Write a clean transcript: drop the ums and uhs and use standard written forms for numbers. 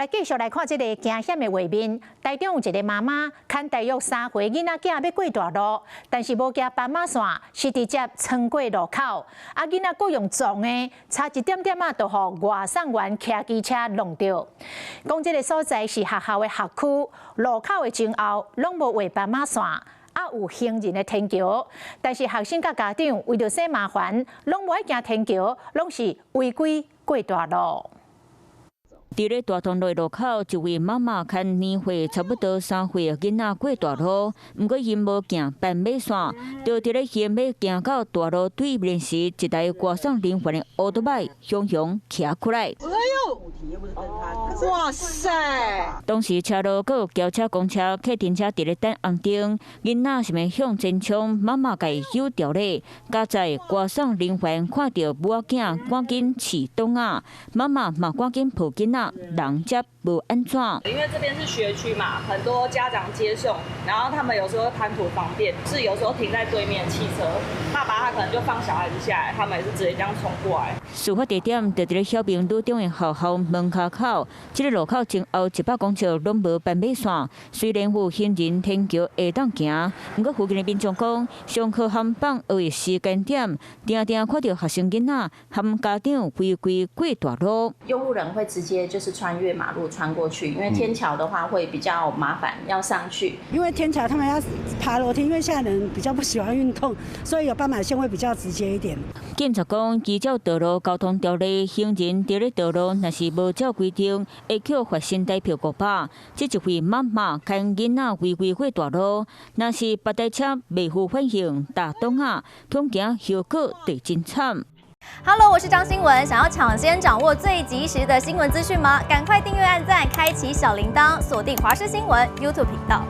来继续来看这个惊险的画面。台中有一个妈妈牵大约3岁囡仔囝要过大路，但是无行斑马线，是直接穿过路口。囡仔佫用撞的，差一点点就互外送员骑机车弄着。讲这个所在是学校的校区，路口的前后拢无画斑马线。有行人的天桥，但是学生甲家长为着省麻烦，拢无爱行天桥，拢是违规过大路。伫咧大同路路口，一位妈妈牵年岁差不多3岁的囡仔过大路，不过因无行斑马线，就伫咧嫌要行到大路对面时，一台挂上人员的奥多麦雄骑过来。哎呦！哇塞！当时车路阁有轿车、公车、客停车伫咧等红灯，囡仔是要向前冲，妈妈甲伊有条例。加在挂上人员看到母仔囝赶紧启动啊，妈妈嘛赶紧抱囡仔。人家不安全，因为这边是学区嘛，很多家长接送，然后他们有时候贪图方便，是有时候停在对面汽车，爸爸他可能就放小孩子下来，他们也是直接这样冲过来。事发地点就伫咧小平路中的学校门卡口，这个路口前后100公尺拢无斑马线，虽然有行人天桥会当行，不过附近的民众讲，上课和放学的时间点，定定看到学生囡仔和家长违规过大路。用路人会直接就是穿越马路穿过去，因为天桥的话会比较麻烦，要上去。因为天桥他们要爬楼梯，因为现在人比较不喜欢运动，所以有斑马线会比较直接一点。警察讲，依照道路交通条例，行人伫咧道路若是无照规定，会扣罚新台币500。这一位妈妈牵囡仔违规过大路，若是别台车未负反应打挡啊，恐惊后果会真惨。Hello， 我是张新文。想要抢先掌握最及时的新闻资讯吗？赶快订阅、按赞、开启小铃铛，锁定华视新闻 YouTube 频道。